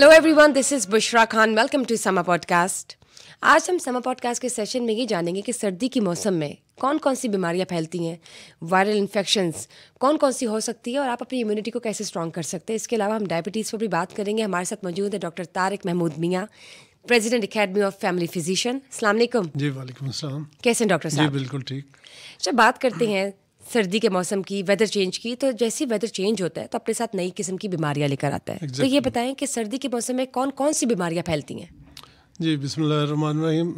Hello everyone, this is Bushra Khan. Welcome to Samaa podcast. आज हम समा पॉडकास्ट के सेशन में ये जानेंगे कि सर्दी के मौसम में कौन कौन सी बीमारियां फैलती हैं, वायरल इन्फेक्शंस कौन कौन सी हो सकती है और आप अपनी इम्यूनिटी को कैसे स्ट्रॉन्ग कर सकते हैं। इसके अलावा हम डायबिटीज़ पर भी बात करेंगे। हमारे साथ मौजूद है डॉक्टर तारिक महमूद मियाँ, president academy of family physician. अस्सलाम वालेकुम। जी वालेकुम अस्सलाम। कैसे हैं डॉक्टर साहब? जी बिल्कुल ठीक। जब बात करते हैं सर्दी के मौसम की, वेदर चेंज की, तो जैसे वेदर चेंज होता है तो अपने साथ नई किस्म की बीमारियां लेकर आता है। तो ये बताएं कि सर्दी के मौसम में कौन कौन सी बीमारियां फैलती हैं? जी बिस्मिल्लाहिर्रहमानिर्रहीम।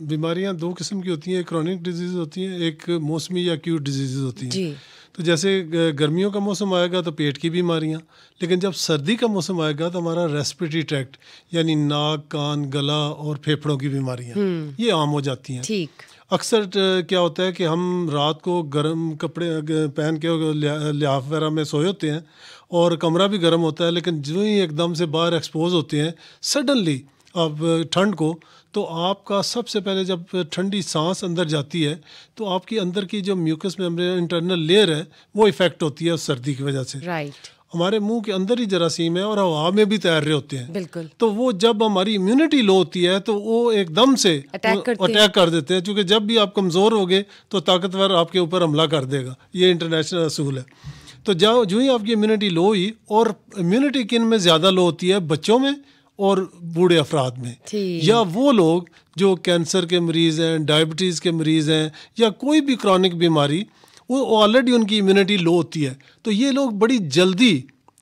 बीमारियां दो किस्म की होती हैं, एक क्रॉनिक डिजीज़ होती हैं, एक मौसमी या एक्यूट डिजीज़ होती हैं। जी। तो जैसे गर्मियों का मौसम आएगा तो पेट की बीमारियां, लेकिन जब सर्दी का मौसम आएगा तो हमारा रेस्पिरेटरी ट्रैक्ट यानी नाक, कान, गला और फेफड़ों की बीमारियां ये आम हो जाती हैं। ठीक। अक्सर क्या होता है कि हम रात को गर्म कपड़े पहन के लिहाफ वगैरह में सोए होते हैं और कमरा भी गर्म होता है, लेकिन जो ही एकदम से बाहर एक्सपोज होते हैं सडनली अब ठंड को, तो आपका सबसे पहले जब ठंडी सांस अंदर जाती है तो आपकी अंदर की जो म्यूकस मेम्ब्रेन इंटरनल लेयर है वो इफेक्ट होती है उस सर्दी की वजह से। राइट। हमारे मुंह के अंदर ही जरासीम है और हवा में भी तैर रहे होते हैं। बिल्कुल। तो वो जब हमारी इम्यूनिटी लो होती है तो वो एकदम से अटैक कर देते हैं, क्योंकि जब भी आप कमज़ोर होगे तो ताकतवर आपके ऊपर हमला कर देगा। ये इंटरनेशनल असूल है। तो जो ही आपकी इम्यूनिटी लो हुई, और इम्यूनिटी किन में ज़्यादा लो होती है, बच्चों में और बूढ़े अफराद में, या वो लोग जो कैंसर के मरीज़ हैं, डायबिटीज़ के मरीज़ हैं, या कोई भी क्रॉनिक बीमारी, वो ऑलरेडी उनकी इम्यूनिटी लो होती है, तो ये लोग बड़ी जल्दी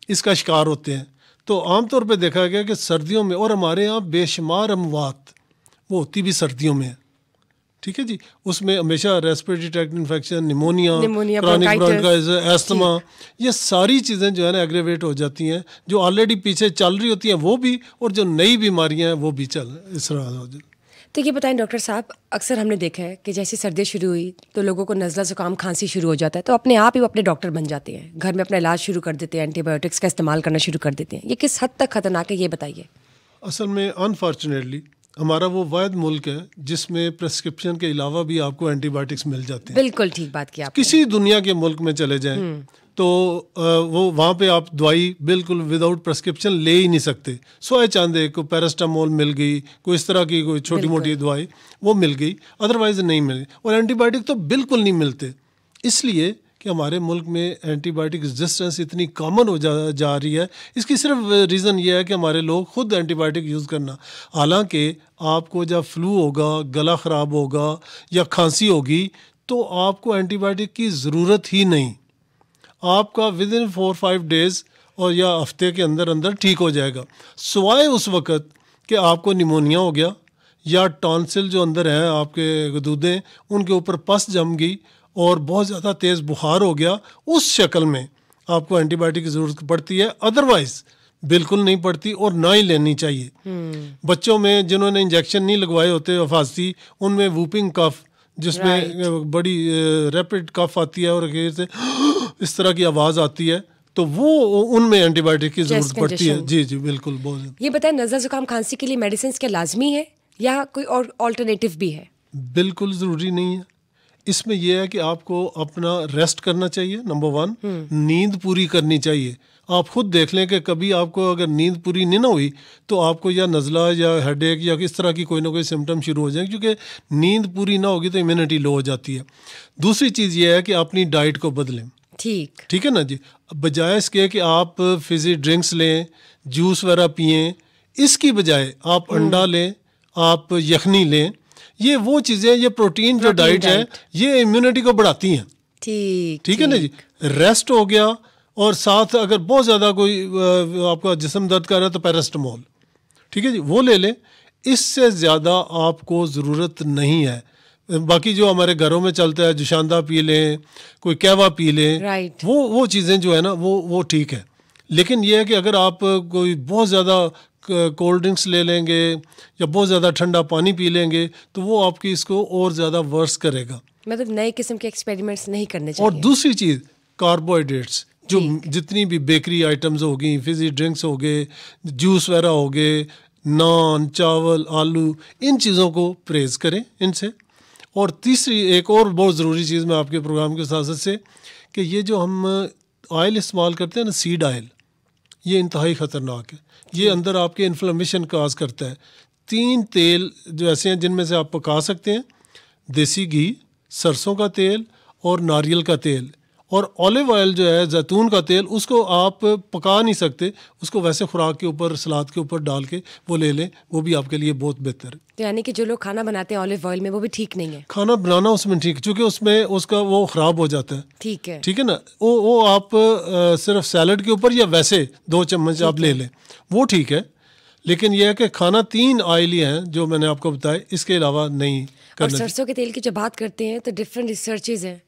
इसका शिकार होते हैं। तो आमतौर पे देखा गया कि सर्दियों में, और हमारे यहाँ बेशुमार अमवात वो होती भी सर्दियों में है, ठीक है जी। उसमें हमेशा respiratory tract infection, pneumonia, chronic bronchitis, asthma, ये सारी चीज़ें जो है ना एग्रेवेट हो जाती हैं, जो ऑलरेडी पीछे चल रही होती हैं वो भी, और जो नई बीमारियां हैं वो भी इस तरह हो जाती। तो ये बताएं डॉक्टर साहब, अक्सर हमने देखा है कि जैसे सर्दी शुरू हुई तो लोगों को नज़ला ज़ुकाम खांसी शुरू हो जाता है, तो अपने आप ही वो अपने डॉक्टर बन जाते हैं, घर में अपना इलाज शुरू कर देते हैं, एंटीबायोटिक्स का इस्तेमाल करना शुरू कर देते हैं। ये किस हद तक खतरनाक है, ये बताइए। असल में अनफॉर्चुनेटली हमारा वो वाहिद मुल्क है जिसमें प्रेस्क्रिप्शन के अलावा भी आपको एंटीबायोटिक्स मिल जाते हैं। बिल्कुल ठीक बात की आपने। किसी दुनिया के मुल्क में चले जाएं तो वो वहाँ पे आप दवाई बिल्कुल विदाउट प्रेस्क्रिप्शन ले ही नहीं सकते। सोए चांदे को पैरास्टामोल मिल गई, कोई इस तरह की कोई छोटी मोटी दवाई वो मिल गई, अदरवाइज नहीं मिली। और एंटीबायोटिक तो बिल्कुल नहीं मिलते, इसलिए कि हमारे मुल्क में एंटीबायोटिक रेजिस्टेंस इतनी कॉमन हो जा रही है। इसकी सिर्फ रीज़न ये है कि हमारे लोग खुद एंटीबायोटिक यूज़ करना। हालांकि आपको जब फ्लू होगा, गला ख़राब होगा या खांसी होगी तो आपको एंटीबायोटिक की ज़रूरत ही नहीं, आपका विद इन 4-5 डेज़ और या हफ्ते के अंदर अंदर ठीक हो जाएगा। सिवाय उस वक़्त कि आपको निमोनिया हो गया या टॉन्सिल जो अंदर हैं आपके गदूदें उनके ऊपर पस जम गई और बहुत ज़्यादा तेज़ बुखार हो गया, उस शक्ल में आपको एंटीबायोटिक की ज़रूरत पड़ती है, अदरवाइज़ बिल्कुल नहीं पड़ती और ना ही लेनी चाहिए। बच्चों में जिन्होंने इंजेक्शन नहीं लगवाए होते हिफाजती, उनमें वूपिंग कफ, जिसमें बड़ी रैपिड कफ आती है और अखीर से इस तरह की आवाज़ आती है, तो वो उनमें एंटीबायोटिक की ज़रूरत पड़ती है। जी जी बिल्कुल। बहुत। ये बताएं, नज़ला ज़ुकाम खांसी के लिए मेडिसिन क्या लाजमी है या कोई और ऑल्टरनेटिव भी है? बिल्कुल ज़रूरी नहीं है। इसमें यह है कि आपको अपना रेस्ट करना चाहिए, नंबर 1, नींद पूरी करनी चाहिए। आप खुद देख लें कि कभी आपको अगर नींद पूरी नहीं ना हुई तो आपको या नज़ला या हेडेक या इस तरह की कोई ना कोई सिम्टम शुरू हो जाए, क्योंकि नींद पूरी ना होगी तो इम्यूनिटी लो हो जाती है। दूसरी चीज़ ये है कि अपनी डाइट को बदलें। ठीक है ना जी। बजाय इसके कि आप फिजी ड्रिंक्स लें, जूस वगैरह पिएँ, इसकी बजाय आप अंडा लें, आप यखनी लें। ये वो चीज़ें, ये प्रोटीन जो डाइट है ये इम्यूनिटी को बढ़ाती हैं। ठीक है ना जी। रेस्ट हो गया, और साथ अगर बहुत ज़्यादा कोई आपका जिस्म दर्द कर रहा है तो पैरास्टामोल, ठीक है जी, वो ले लें। इससे ज़्यादा आपको ज़रूरत नहीं है। बाकी जो हमारे घरों में चलता है, जुशांदा पी लें, कोई कहवा पी लें, वो चीज़ें जो है ना वो ठीक है। लेकिन ये है कि अगर आप कोई बहुत ज़्यादा कोल्ड ड्रिंक्स ले लेंगे या बहुत ज़्यादा ठंडा पानी पी लेंगे तो वो आपकी इसको और ज़्यादा वर्स करेगा। मतलब नए किस्म के एक्सपेरिमेंट्स नहीं करने चाहिए। और दूसरी चीज़, कार्बोहाइड्रेट्स, जो जितनी भी बेकरी आइटम्स हो गई, फिजी ड्रिंक्स हो गए, जूस वगैरह हो गए, नान, चावल, आलू, इन चीज़ों को परहेज़ करें इनसे। और तीसरी एक और बहुत ज़रूरी चीज़ मैं आपके प्रोग्राम के साथ से कि ये जो हम ऑयल इस्तेमाल करते हैं ना, सीड ऑयल, ये इंतहाई ख़तरनाक है। ये अंदर आपके इन्फ्लेमेशन काज करता है। 3 तेल जो ऐसे हैं जिनमें से आप पका सकते हैं, देसी घी, सरसों का तेल और नारियल का तेल, और ऑलिव ऑयल जो है जैतून का तेल, उसको आप पका नहीं सकते, उसको वैसे खुराक के ऊपर, सलाद के ऊपर डाल के वो ले लें, वो भी आपके लिए बहुत बेहतर है। तो यानी कि जो लोग खाना बनाते हैं ऑलिव ऑयल में, वो भी ठीक नहीं है? खाना बनाना उसमें ठीक, क्योंकि उसमें उसका वो ख़राब हो जाता है। ठीक है, ठीक है ना। वो आप सिर्फ सैलड के ऊपर या वैसे 2 चम्मच आप ले लें, वो ठीक है। लेकिन यह है कि खाना 3 ऑयली हैं जो मैंने आपको बताए, इसके अलावा नहीं और करना। सरसों के तेल की जब बात करते हैं तो डिफरेंट रिसर्चेज हैं।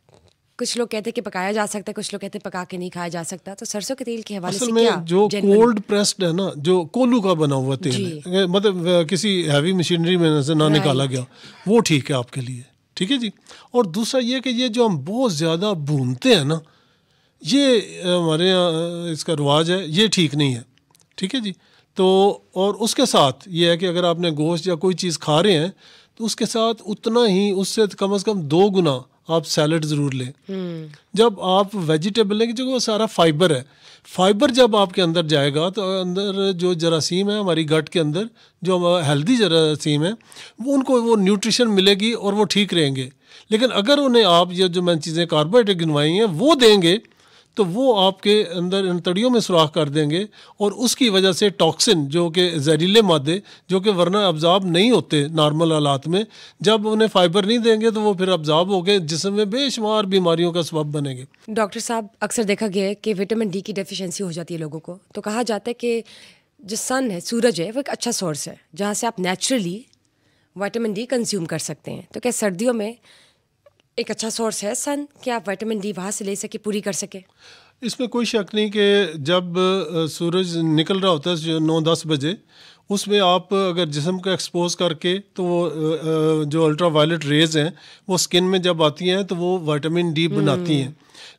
कुछ लोग कहते हैं कि पकाया जा सकता है, कुछ लोग कहते हैं पका के नहीं खाया जा सकता। तो सरसों के तेल के हवाले असल से में क्या जो genuine- कोल्ड प्रेस्ड है ना, जो कोलू का बना हुआ तेल है, मतलब किसी हैवी मशीनरी में से ना निकाला गया, वो ठीक है आपके लिए। ठीक है जी। और दूसरा ये कि ये जो हम बहुत ज़्यादा भूनते हैं ना, ये हमारे यहाँ इसका रिवाज है, ये ठीक नहीं है। ठीक है जी। तो और उसके साथ ये है कि अगर आपने गोश्त या कोई चीज़ खा रहे हैं तो उसके साथ उतना ही, उससे कम से कम 2 गुना आप सैलड ज़रूर लें। जब आप वेजिटेबल लेंगे, जो वो सारा फाइबर है, फाइबर जब आपके अंदर जाएगा तो अंदर जो जरासीम है हमारी गट के अंदर, जो हेल्दी जरासीम है, वो उनको वो न्यूट्रिशन मिलेगी और वो ठीक रहेंगे। लेकिन अगर उन्हें आप ये जो मैंने चीज़ें कार्बोहाइड्रेट गिनवाई हैं वो देंगे तो वो आपके अंदर इन तड़ियों में सुराख कर देंगे, और उसकी वजह से टॉक्सिन, जो कि जहरीले मादे, जो कि वरना अब्जॉर्ब नहीं होते नॉर्मल हालात में, जब उन्हें फाइबर नहीं देंगे तो वो फिर अब्जॉर्ब हो गए, जिसम में बेशुमार बीमारियों का सबब बनेंगे। डॉक्टर साहब, अक्सर देखा गया है कि विटामिन डी की डेफिशिएंसी हो जाती है लोगों को। तो कहा जाता है कि जो सन है, सूरज है, वो एक अच्छा सोर्स है जहाँ से आप नेचुरली विटामिन डी कंज्यूम कर सकते हैं। तो क्या सर्दियों में एक अच्छा सोर्स है सन कि आप विटामिन डी वहाँ से ले सके, पूरी कर सके? इसमें कोई शक नहीं कि जब सूरज निकल रहा होता है जो 9-10 बजे, उसमें आप अगर जिस्म को एक्सपोज करके, तो वो जो अल्ट्रा वायलेट रेज़ हैं वो स्किन में जब आती हैं तो वो विटामिन डी बनाती हैं।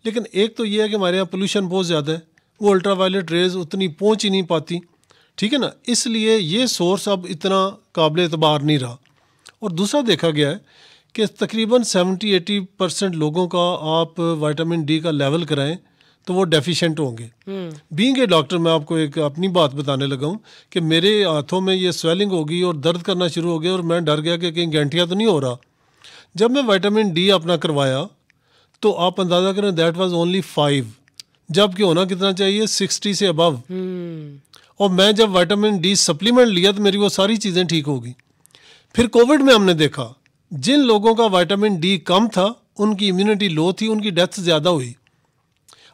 लेकिन एक तो ये है कि हमारे यहाँ पोल्यूशन बहुत ज़्यादा है, वो अल्ट्रा वायलेट रेज़ उतनी पहुँच ही नहीं पाती। ठीक है ना। इसलिए ये सोर्स अब इतना काबिल एतबार नहीं रहा। और दूसरा देखा गया है कि तकरीबन 70-80% लोगों का आप विटामिन डी का लेवल कराएं तो वो डेफिशिएंट होंगे। बीइंग ए डॉक्टर, मैं आपको एक अपनी बात बताने लगा हूँ कि मेरे हाथों में ये स्वेलिंग होगी और दर्द करना शुरू हो गया, और मैं डर गया कि कहीं गैंठिया तो नहीं हो रहा। जब मैं विटामिन डी अपना करवाया तो आप अंदाज़ा करें दैट वाज ओनली 5, जबकि होना कितना चाहिए 60 से अबव। और मैं जब विटामिन डी सप्लीमेंट लिया तो मेरी वो सारी चीज़ें ठीक हो गई। फिर कोविड में हमने देखा जिन लोगों का विटामिन डी कम था उनकी इम्यूनिटी लो थी, उनकी डेथ ज़्यादा हुई।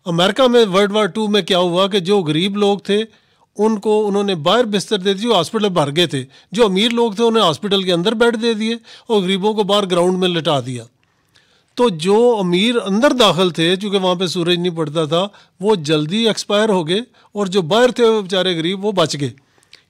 अमेरिका में वर्ल्ड वार 2 में क्या हुआ कि जो गरीब लोग थे उनको उन्होंने बाहर बिस्तर दे दिए, हॉस्पिटल भर गए थे। जो अमीर लोग थे उन्हें हॉस्पिटल के अंदर बेड दे दिए और गरीबों को बाहर ग्राउंड में लिटा दिया। तो जो अमीर अंदर दाखिल थे, चूँकि वहाँ पे सूरज नहीं पड़ता था, वो जल्दी एक्सपायर हो गए, और जो बाहर थे वो बेचारे गरीब वो बच गए,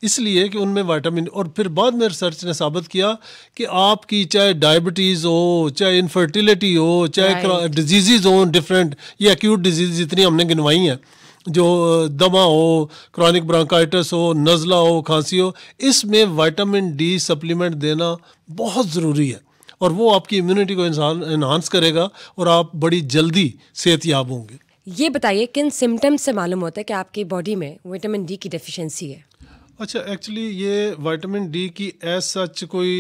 इसलिए कि उनमें विटामिन। और फिर बाद में रिसर्च ने साबित किया कि आपकी चाहे डायबिटीज़ हो, चाहे इनफर्टिलिटी हो, चाहे डिजीज़ हो डिफरेंट, ये एक्यूट डिजीज़ जितनी हमने गिनवाई हैं, जो दमा हो, क्रॉनिक ब्रोंकाइटिस हो, नज़ला हो, खांसी हो, इसमें विटामिन डी सप्लीमेंट देना बहुत ज़रूरी है, और वो आपकी इम्यूनिटी को इन्हांस करेगा और आप बड़ी जल्दी सेहतयाब होंगे। ये बताइए किन सिम्टम्स से मालूम होता है कि आपकी बॉडी में विटामिन डी की डेफिशिएंसी है? अच्छा, एक्चुअली ये विटामिन डी की एज सच कोई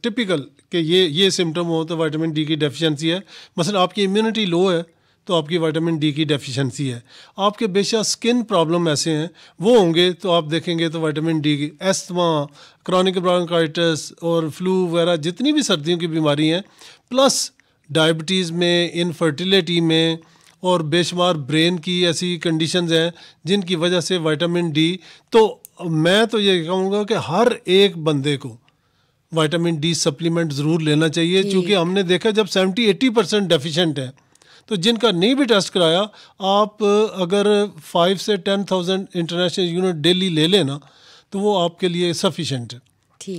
टिपिकल कि ये सिम्टम हो तो विटामिन डी की डेफिशिएंसी है। मसलन आपकी इम्यूनिटी लो है तो आपकी विटामिन डी की डेफिशिएंसी है। आपके बेशक स्किन प्रॉब्लम ऐसे हैं वो होंगे तो आप देखेंगे तो विटामिन डी की, एस्थमा, क्रॉनिक ब्रोंकाइटिस और फ्लू वगैरह जितनी भी सर्दियों की बीमारी हैं, प्लस डायबिटीज़ में, इनफर्टिलिटी में, और बेशुमार ब्रेन की ऐसी कंडीशंस हैं जिनकी वजह से विटामिन डी। तो मैं तो ये कहूँगा कि हर एक बंदे को विटामिन डी सप्लीमेंट ज़रूर लेना चाहिए, क्योंकि हमने देखा जब 70-80% डेफिशिएंट है, तो जिनका नहीं भी टेस्ट कराया, आप अगर 5 से 10,000 इंटरनेशनल यूनिट डेली ले लेना तो वो आपके लिए सफिशेंट है।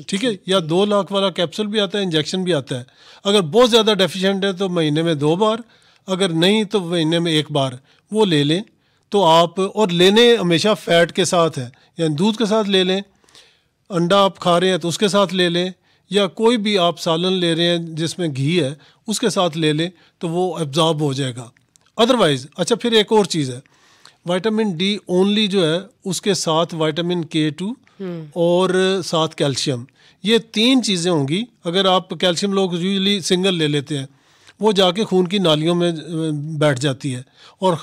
ठीक है। या 2 लाख वाला कैप्सूल भी आता है, इंजेक्शन भी आता है। अगर बहुत ज़्यादा डेफिशिएंट है तो महीने में 2 बार, अगर नहीं तो महीने में 1 बार वो ले लें तो आप। और लेने हमेशा फ़ैट के साथ है, यानी दूध के साथ ले लें, अंडा आप खा रहे हैं तो उसके साथ ले लें, या कोई भी आप सालन ले रहे हैं जिसमें घी है उसके साथ ले लें तो वो एब्जॉर्ब हो जाएगा। अदरवाइज़ अच्छा, फिर एक और चीज़ है, विटामिन डी ओनली जो है उसके साथ विटामिन K2 और साथ कैल्शियम, ये 3 चीज़ें होंगी। अगर आप कैल्शियम लोग यूजुअली सिंगल ले लेते हैं, वो जाके खून की नालियों में बैठ जाती है और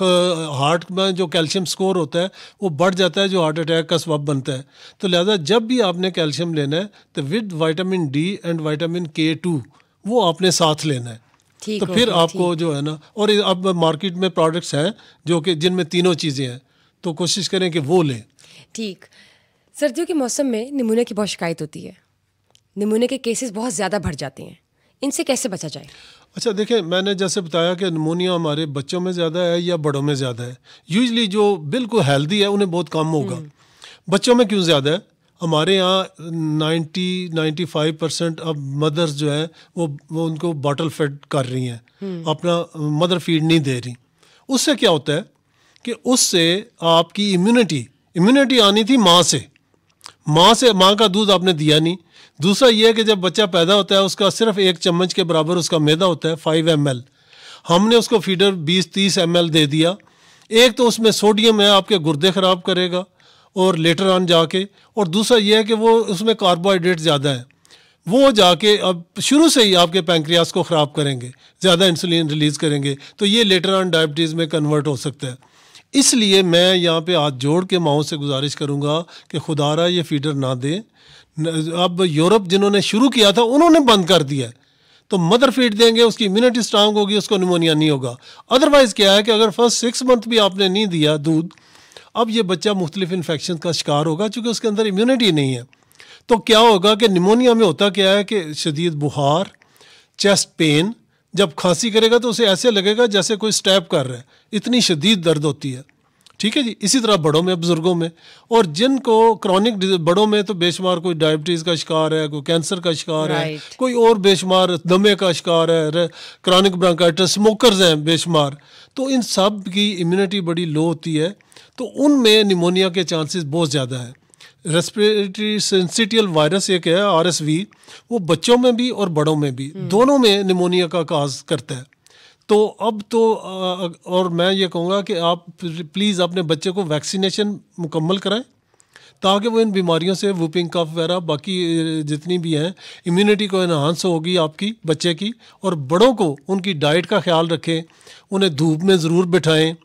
हार्ट में जो कैल्शियम स्कोर होता है वो बढ़ जाता है, जो हार्ट अटैक का सबब बनता है। तो लिहाजा जब भी आपने कैल्शियम लेना है तो with vitamin D and vitamin K2 वो आपने साथ लेना है। तो फिर आपको जो है ना, और अब मार्केट में प्रोडक्ट्स हैं जो कि जिनमें तीनों चीज़ें हैं, तो कोशिश करें कि वो लें। ठीक। सर्दियों के मौसम में निमोनिया की बहुत शिकायत होती है, निमोनिया के केसेस बहुत ज़्यादा बढ़ जाते हैं, इनसे कैसे बचा जाए? अच्छा देखिए, मैंने जैसे बताया कि निमोनिया हमारे बच्चों में ज़्यादा है या बड़ों में ज़्यादा है। यूजली जो बिल्कुल हेल्दी है उन्हें बहुत कम होगा। बच्चों में क्यों ज़्यादा है? हमारे यहाँ 90-95% अब मदर्स जो है वो उनको बॉटल फीड कर रही हैं, अपना मदर फीड नहीं दे रही। उससे क्या होता है कि उससे आपकी इम्यूनिटी आनी थी माँ से, माँ का दूध आपने दिया नहीं। दूसरा ये है कि जब बच्चा पैदा होता है उसका सिर्फ 1 चम्मच के बराबर उसका मैदा होता है, 5 ml। हमने उसको फीडर 20-30 ml दे दिया। एक तो उसमें सोडियम है, आपके गुर्दे ख़राब करेगा और लेटर ऑन जाके, और दूसरा ये है कि वो उसमें कार्बोहाइड्रेट ज़्यादा है, वो जाके अब शुरू से ही आपके पैंक्रियास को ख़राब करेंगे, ज़्यादा इंसुलिन रिलीज़ करेंगे, तो ये लेटर ऑन डायबिटीज़ में कन्वर्ट हो सकता है। इसलिए मैं यहाँ पे हाथ जोड़ के माओं से गुजारिश करूँगा कि खुदारा ये फीडर ना दें। अब यूरोप जिन्होंने शुरू किया था उन्होंने बंद कर दिया है, तो मदर फीड देंगे, उसकी इम्यूनिटी स्ट्रांग होगी, उसको निमोनिया नहीं होगा। अदरवाइज़ क्या है कि अगर फर्स्ट 6 मंथ भी आपने नहीं दिया दूध, अब ये बच्चा मुख्तलिफ इन्फेक्शन का शिकार होगा चूँकि उसके अंदर इम्यूनिटी नहीं है। तो क्या होगा कि निमोनिया में होता क्या है कि शदीद बुखार, चेस्ट पेन, जब खांसी करेगा तो उसे ऐसे लगेगा जैसे कोई स्टैब कर रहा है, इतनी शदीद दर्द होती है। ठीक है जी। इसी तरह बड़ों में, बुजुर्गों में, और जिनको क्रॉनिक बड़ों में तो बेशुमार कोई डायबिटीज़ का शिकार है, कोई कैंसर का शिकार है, कोई और बेशुमार दमे का शिकार है, क्रॉनिक ब्रोंकाइटिस, स्मोकर्स हैं बेशुमार, तो इन सब की इम्यूनिटी बड़ी लो होती है, तो उनमें निमोनिया के चांसेस बहुत ज़्यादा हैं। रेस्पिरेटरी सिंसिटियल वायरस एक है, RSV, वो बच्चों में भी और बड़ों में भी, दोनों में निमोनिया का काज करता है। तो अब तो और मैं ये कहूँगा कि आप प्लीज़ अपने बच्चे को वैक्सीनेशन मुकम्मल कराएं ताकि वो इन बीमारियों से, वूपिंग कफ वगैरह बाकी जितनी भी हैं, इम्यूनिटी को इन्हांस होगी आपकी बच्चे की। और बड़ों को उनकी डाइट का ख्याल रखें, उन्हें धूप में ज़रूर बिठाएं,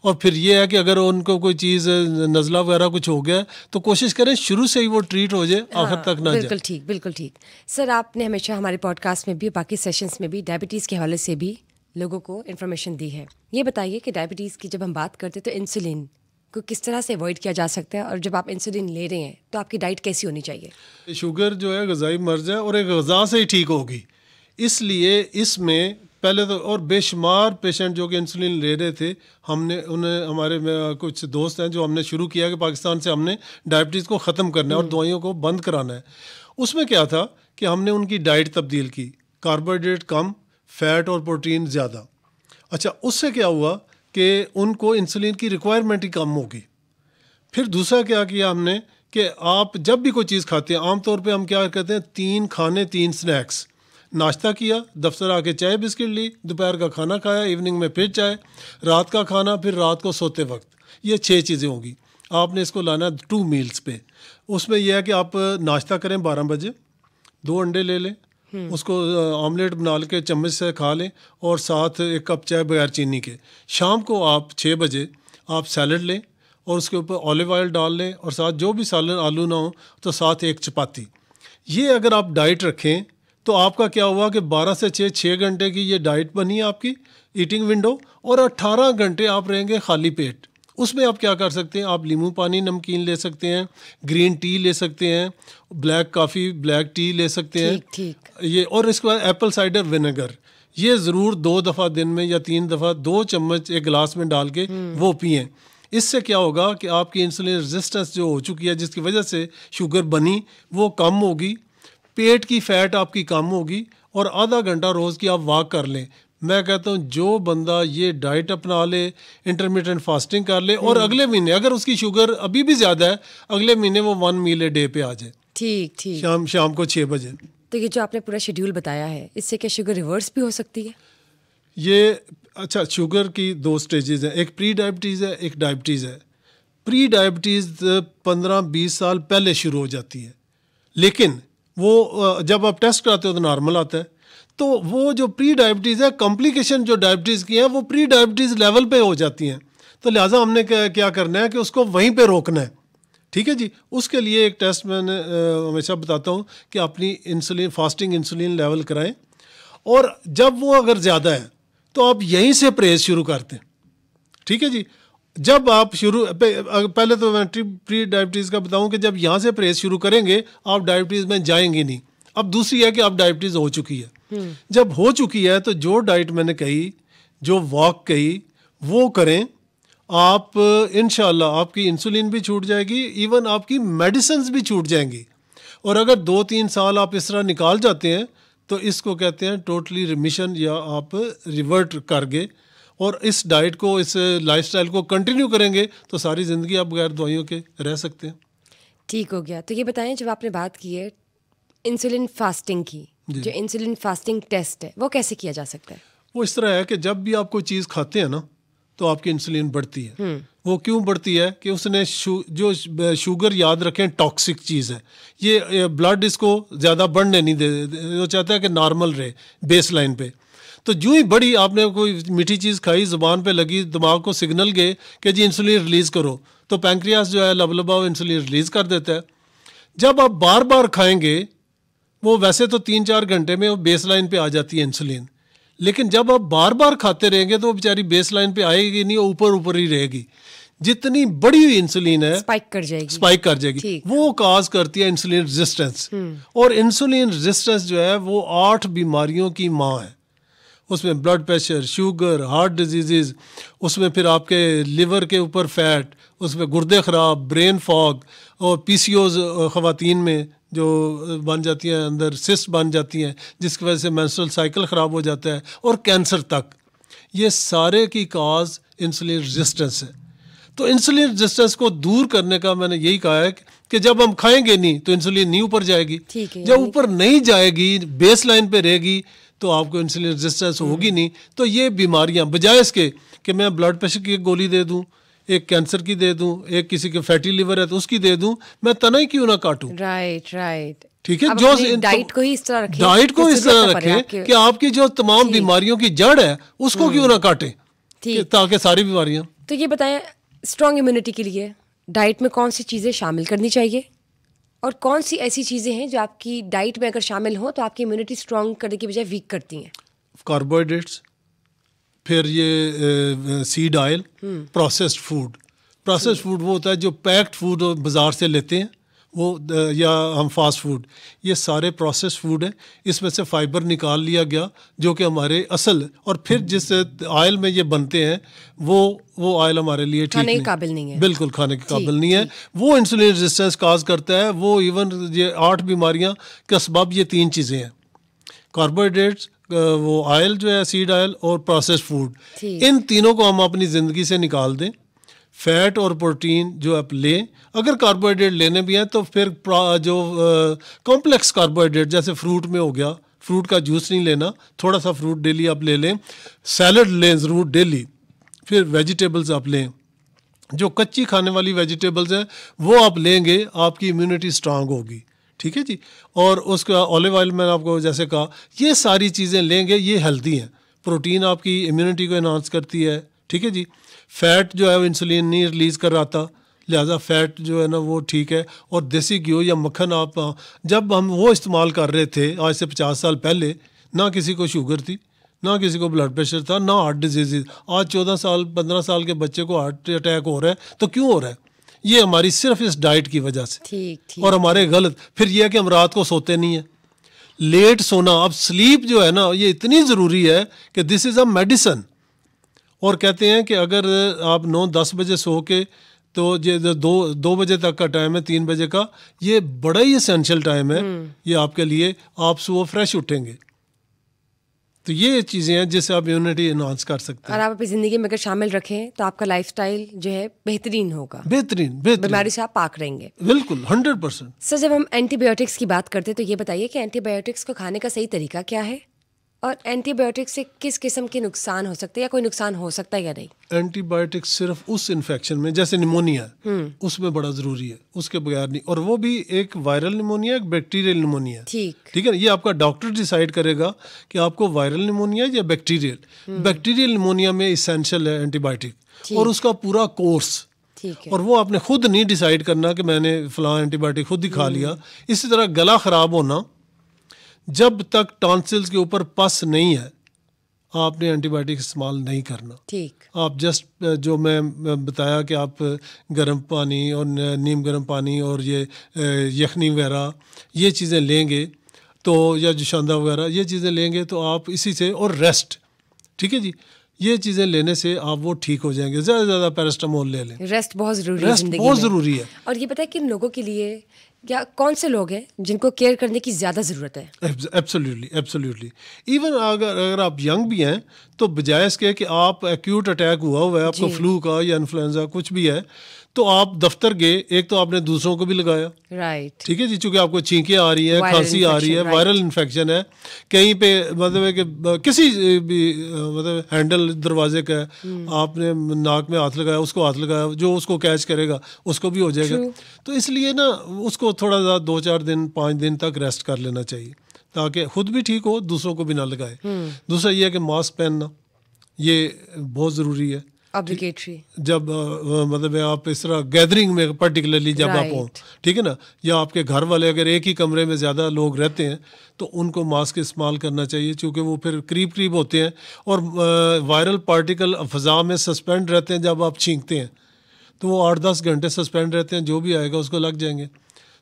और फिर ये है कि अगर उनको कोई चीज़ नज़ला वगैरह कुछ हो गया तो कोशिश करें शुरू से ही वो ट्रीट हो जाए, आखिर तक ना जाए। बिल्कुल ठीक, बिल्कुल ठीक। सर, आपने हमेशा हमारे पॉडकास्ट में भी, बाकी सेशंस में भी डायबिटीज़ के हवाले से भी लोगों को इन्फॉर्मेशन दी है। ये बताइए कि डायबिटीज़ की जब हम बात करते हैं तो इंसुलिन को किस तरह से अवॉइड किया जा सकता है, और जब आप इंसुलिन ले रहे हैं तो आपकी डाइट कैसी होनी चाहिए? शुगर जो है ग़िज़ाई मर्ज़ है और एक ग़िज़ा से ही ठीक होगी, इसलिए इसमें पहले तो, और बेशुमार पेशेंट जो कि इंसुलिन ले रहे थे, हमने उन्हें, हमारे कुछ दोस्त हैं जो हमने शुरू किया कि पाकिस्तान से हमने डायबिटीज़ को ख़त्म करना है और दवाइयों को बंद कराना है। उसमें क्या था कि हमने उनकी डाइट तब्दील की, कार्बोहाइड्रेट कम, फैट और प्रोटीन ज़्यादा। अच्छा, उससे क्या हुआ कि उनको इंसुलिन की रिक्वायरमेंट ही कम होगी। फिर दूसरा क्या किया हमने कि आप जब भी कोई चीज़ खाते हैं, आमतौर पे हम क्या कहते हैं, 3 खाने 3 स्नैक्स। नाश्ता किया, दफ्तर आके चाय बिस्किट ली, दोपहर का खाना खाया, इवनिंग में फिर चाय, रात का खाना, फिर रात को सोते वक्त। ये 6 चीज़ें होंगी। आपने इसको लाना 2 मील्स पे। उसमें यह है कि आप नाश्ता करें 12 बजे, 2 अंडे ले लें, उसको ऑमलेट बना के चम्मच से खा लें, और साथ 1 कप चाय बगैर चीनी के। शाम को आप 6 बजे आप सैलड लें और उसके ऊपर ऑलिव ऑयल डाल लें, और साथ जो भी सालन आलू ना हो तो साथ 1 चपाती। ये अगर आप डाइट रखें तो आपका क्या हुआ कि 12 से 6 घंटे की ये डाइट बनी आपकी ईटिंग विंडो, और 18 घंटे आप रहेंगे खाली पेट। उसमें आप क्या कर सकते हैं, आप नींबू पानी नमकीन ले सकते हैं, ग्रीन टी ले सकते हैं, ब्लैक कॉफ़ी, ब्लैक टी ले सकते हैं। ठीक। ये, और इसके बाद एप्पल साइडर विनेगर, ये ज़रूर 2 दफ़ा दिन में या 3 दफ़ा 2 चम्मच एक गिलास में डाल के वो पिएँ। इससे क्या होगा कि आपकी इंसुलिन रेजिस्टेंस जो हो चुकी है, जिसकी वजह से शुगर बनी, वो कम होगी, पेट की फ़ैट आपकी कम होगी, और आधा घंटा रोज़ की आप वॉक कर लें। मैं कहता हूँ जो बंदा ये डाइट अपना ले, इंटरमिटेंट फास्टिंग कर ले, और अगले महीने अगर उसकी शुगर अभी भी ज़्यादा है, अगले महीने वो 1 मील ए डे पे आ जाए। ठीक। शाम को 6 बजे। तो ये जो आपने पूरा शेड्यूल बताया है, इससे क्या शुगर रिवर्स भी हो सकती है? ये अच्छा, शुगर की 2 स्टेजेस हैं, एक प्री डायबिटीज़ है, एक डायबिटीज़ है। प्री डायबिटीज़ 15-20 साल पहले शुरू हो जाती है, लेकिन वो जब आप टेस्ट कराते हो तो नॉर्मल आता है। तो वो जो प्री डायबिटीज़ है, कॉम्प्लिकेशन जो डायबिटीज़ की है वो प्री डायबिटीज़ लेवल पे हो जाती हैं। तो लिहाजा हमने क्या करना है कि उसको वहीं पे रोकना है। ठीक है जी। उसके लिए एक टेस्ट मैंने हमेशा बताता हूँ कि अपनी इंसुलिन, फास्टिंग इंसुलिन लेवल कराएं, और जब वो अगर ज़्यादा है तो आप यहीं से परहेज शुरू करते हैं। ठीक है जी। जब आप पहले तो मैं प्री डायबिटीज़ का बताऊं कि जब यहाँ से परहेज शुरू करेंगे आप डायबिटीज़ में जाएंगे नहीं। अब दूसरी है कि आप डायबिटीज़ हो चुकी है। जब हो चुकी है तो जो डाइट मैंने कही, जो वॉक कही, वो करें आप, इंशाल्लाह आपकी इंसुलिन भी छूट जाएगी, इवन आपकी मेडिसिन्स भी छूट जाएंगी। और अगर 2-3 साल आप इस तरह निकाल जाते हैं तो इसको कहते हैं टोटली रिमिशन, या आप रिवर्ट कर गए, और इस डाइट को, इस लाइफस्टाइल को कंटिन्यू करेंगे तो सारी ज़िंदगी आप बगैर दवाइयों के रह सकते हैं। ठीक हो गया। तो ये बताएं, जब आपने बात की है इंसुलिन फास्टिंग की, जो इंसुलिन फास्टिंग टेस्ट है वो कैसे किया जा सकता है? वो इस तरह है कि जब भी आप कोई चीज़ खाते हैं ना तो आपकी इंसुलिन बढ़ती है। वो क्यों बढ़ती है कि उसने जो शुगर, याद रखें, टॉक्सिक चीज़ है। ये ब्लड इसको ज़्यादा बढ़ने नहीं दे, वो चाहता है कि नॉर्मल रहे बेस लाइन पे। तो जो ही बड़ी, आपने कोई मीठी चीज़ खाई, ज़ुबान पे लगी, दिमाग को सिग्नल गए कि जी इंसुलिन रिलीज़ करो, तो पैंक्रियास जो है लबलबा वो इंसुलिन रिलीज़ कर देता है। जब आप बार बार खाएंगे, वो वैसे तो 3-4 घंटे में वो बेस लाइन पे आ जाती है इंसुलिन, लेकिन जब आप बार बार खाते रहेंगे तो वो बेचारी बेस लाइन पे आएगी नहीं, ऊपर ऊपर ही रहेगी। जितनी बड़ी हुई इंसुलिन है स्पाइक कर जाएगी। वो काज करती है इंसुलिन रेजिस्टेंस, और इंसुलिन रेजिस्टेंस जो है वो 8 बीमारियों की माँ है। उसमें blood pressure, sugar, heart disease, उसमें फिर आपके लिवर के ऊपर फैट, उसमें गुर्दे ख़राब, ब्रेन फॉग, और पीसीओज ख़वातीन में जो बन जाती हैं, अंदर सिस्ट बन जाती हैं, जिसकी वजह से मेंस्ट्रुअल साइकिल ख़राब हो जाता है, और कैंसर तक। ये सारे की काज इंसुलिन रेजिस्टेंस है। तो इंसुलिन रेजिस्टेंस को दूर करने का मैंने यही कहा है कि जब हम खाएंगे नहीं तो इंसुलिन नहीं ऊपर जाएगी। जब ऊपर नहीं जाएगी, बेस लाइन पे रहेगी, तो आपको इंसुलिन रेजिस्टेंस होगी नहीं। तो ये बीमारियां, बजाय इसके कि मैं ब्लड प्रेशर की एक गोली दे दूं, एक कैंसर की दे दूं, एक किसी के फैटी लिवर है तो उसकी दे दूं, मैं तना ही क्यों ना काटूं। राइट। ठीक है, जो डाइट को ही इस तरह रखें, कि आपकी जो तमाम बीमारियों की जड़ है उसको क्यों ना काटें, ताकि सारी बीमारियां। तो ये बताएं, स्ट्रॉन्ग इम्यूनिटी के लिए डाइट में कौन सी चीज़ें शामिल करनी चाहिए, और कौन सी ऐसी चीज़ें हैं जो आपकी डाइट में अगर शामिल हो तो आपकी इम्यूनिटी स्ट्रॉन्ग करने की बजाय वीक करती हैं? कार्बोहाइड्रेट्स, फिर ये seed oil, processed food. Processed food वो होता है जो पैक्ड फूड बाज़ार से लेते हैं वो, या हम फास्ट फूड, ये सारे प्रोसेस्ड फूड हैं। इसमें से फाइबर निकाल लिया गया जो कि हमारे असल, और फिर जिस ऑयल में ये बनते हैं वो ऑयल हमारे लिए ठीक नहीं, काबिल नहीं है, बिल्कुल खाने के काबिल नहीं है। वो इंसुलिन रेजिस्टेंस काज करता है। वो इवन ये 8 बीमारियां का सबब ये 3 चीज़ें हैं, कार्बोहाइड्रेट्स, वो ऑयल जो है सीड ऑयल, और प्रोसेस्ड फूड। इन तीनों को हम अपनी ज़िंदगी से निकाल दें। फैट और प्रोटीन जो आप लें, अगर कार्बोहाइड्रेट लेने भी हैं तो फिर जो कॉम्प्लेक्स कार्बोहाइड्रेट, जैसे फ्रूट में हो गया, फ्रूट का जूस नहीं लेना, थोड़ा सा फ्रूट डेली आप ले लें, सैलड लें ज़रूर डेली, फिर वेजिटेबल्स आप लें, जो कच्ची खाने वाली वेजिटेबल्स हैं वो आप लेंगे, आपकी इम्यूनिटी स्ट्रांग होगी। ठीक है जी। और उसका ऑलिव ऑयल मैंने आपको जैसे कहा, ये सारी चीज़ें लेंगे, ये हेल्दी हैं। प्रोटीन आपकी इम्यूनिटी को एनहांस करती है। ठीक है जी। फैट जो है वो इंसुलिन नहीं रिलीज़ कर रहा था, लिहाजा फैट जो है ना वो ठीक है। और देसी घी या मक्खन, आप जब हम वो इस्तेमाल कर रहे थे आज से 50 साल पहले, ना किसी को शुगर थी, ना किसी को ब्लड प्रेशर था, ना हार्ट डिजीज़। आज 14 साल 15 साल के बच्चे को हार्ट अटैक हो रहा है, तो क्यों हो रहा है? ये हमारी सिर्फ इस डाइट की वजह से। ठीक। और हमारे गलत, फिर यह है कि हम रात को सोते नहीं है, लेट सोना। अब स्लीप जो है ना ये इतनी ज़रूरी है कि दिस इज़ अ मेडिसन। और कहते हैं कि अगर आप 9-10 बजे सो के, तो ये 2 बजे तक का टाइम है, 3 बजे का, ये बड़ा ही एसेंशियल टाइम है ये आपके लिए। आप सुबह फ्रेश उठेंगे, तो ये चीज़ें हैं जिससे आप इम्यूनिटी एनहांस कर सकते हैं। और आप अपनी ज़िंदगी में अगर शामिल रखें तो आपका लाइफस्टाइल जो है बेहतरीन होगा, बेहतरीन बीमारी से आप पाक रहेंगे। बिल्कुल 100%। सर, जब हम एंटीबायोटिक्स की बात करते हैं तो ये बताइए कि एंटीबायोटिक्स को खाने का सही तरीका क्या है, और एंटीबायोटिक से किस किस्म के नुकसान हो सकते हैं या कोई नुकसान हो सकता है या नहीं? एंटीबायोटिक सिर्फ उस इन्फेक्शन में, जैसे निमोनिया उसमें बड़ा ज़रूरी है, उसके बगैर नहीं। और वो भी एक वायरल निमोनिया, एक बैक्टीरियल निमोनिया। ठीक है, ये आपका डॉक्टर डिसाइड करेगा कि आपको वायरल निमोनिया या बैक्टीरियल। बैक्टीरियल निमोनिया में इसेंशियल है एंटीबायोटिक और उसका पूरा कोर्स। और वो आपने खुद नहीं डिसाइड करना कि मैंने फलां एंटीबायोटिक खुद ही खा लिया। इसी तरह गला ख़राब होना, जब तक टॉन्सिल्स के ऊपर पस नहीं है आपने एंटीबायोटिक इस्तेमाल नहीं करना। ठीक, आप जस्ट जो मैं बताया कि आप गर्म पानी और नीम गर्म पानी और ये यखनी वगैरह ये चीज़ें लेंगे तो, या जुशांदा वगैरह ये चीज़ें लेंगे तो आप इसी से, और रेस्ट, ठीक है जी, ये चीज़ें लेने से आप वो ठीक हो जाएंगे। ज़्यादा से ज़्यादा पैरास्टामोल ले लें। रेस्ट बहुत ज़रूरी है, रेस्ट बहुत ज़रूरी है। और ये पता है किन लोगों के लिए, या कौन से लोग हैं जिनको केयर करने की ज़्यादा ज़रूरत है? Absolutely, absolutely. इवन अगर आप यंग भी हैं तो बजाय इसके कि आप एक्यूट अटैक हुआ है आपको फ्लू का या इन्फ्लुएंजा कुछ भी है, तो आप दफ्तर गए, एक तो आपने दूसरों को भी लगाया, राइट, ठीक है जी, चूंकि आपको छींकें आ रही हैं, खांसी आ रही है, वायरल इन्फेक्शन है, कहीं पे मतलब है कि किसी भी मतलब हैंडल दरवाजे का आपने नाक में हाथ लगाया, उसको हाथ लगाया, जो उसको कैच करेगा उसको भी हो जाएगा। तो इसलिए ना उसको थोड़ा सा 2-4 दिन 5 दिन तक रेस्ट कर लेना चाहिए ताकि खुद भी ठीक हो, दूसरों को भी ना लगाए। दूसरा ये है कि मास्क पहनना ये बहुत ज़रूरी है, ऑब्लिगेटरी, जब मतलब आप इस तरह गैदरिंग में पर्टिकुलरली जब आप हो, ठीक है ना, या आपके घर वाले अगर एक ही कमरे में ज़्यादा लोग रहते हैं तो उनको मास्क इस्तेमाल करना चाहिए, क्योंकि वो फिर करीब होते हैं और वायरल पार्टिकल फ़ज़ा में सस्पेंड रहते हैं। जब आप छींकते हैं तो वो 8-10 घंटे सस्पेंड रहते हैं, जो भी आएगा उसको लग जाएंगे।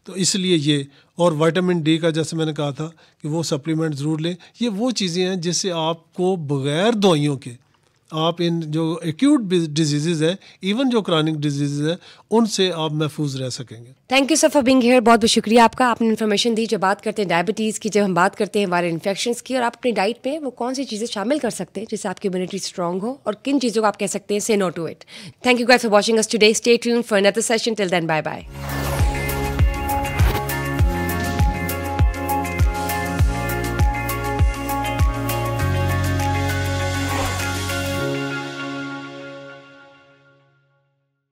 तो इसलिए ये, और विटामिन डी का जैसे मैंने कहा था कि वो सप्लीमेंट ज़रूर लें। ये वो चीज़ें हैं जिससे आपको बग़ैर दवाइयों के आप इन जो एक्यूट डिजीज़ है, इवन जो क्रॉनिक डिजीज़ है, उनसे आप महफूज रह सकेंगे। Thank you sir for being here. बहुत बहुत शुक्रिया आपका, आपने इन्फॉर्मेशन दी। जब बात करते हैं डायबिटीज़ की, जब हम बात करते हैं वायरल इन्फेक्शंस की, और आप अपनी डाइट पे वो कौन सी चीज़ें शामिल कर सकते हैं जिससे आपकी इम्यूनिटी स्ट्रॉन्ग हो, और किन चीज़ों को आप कह सकते हैं say no to it. Thank you guys for watching us today. Stay tuned for another session. Till then, bye bye.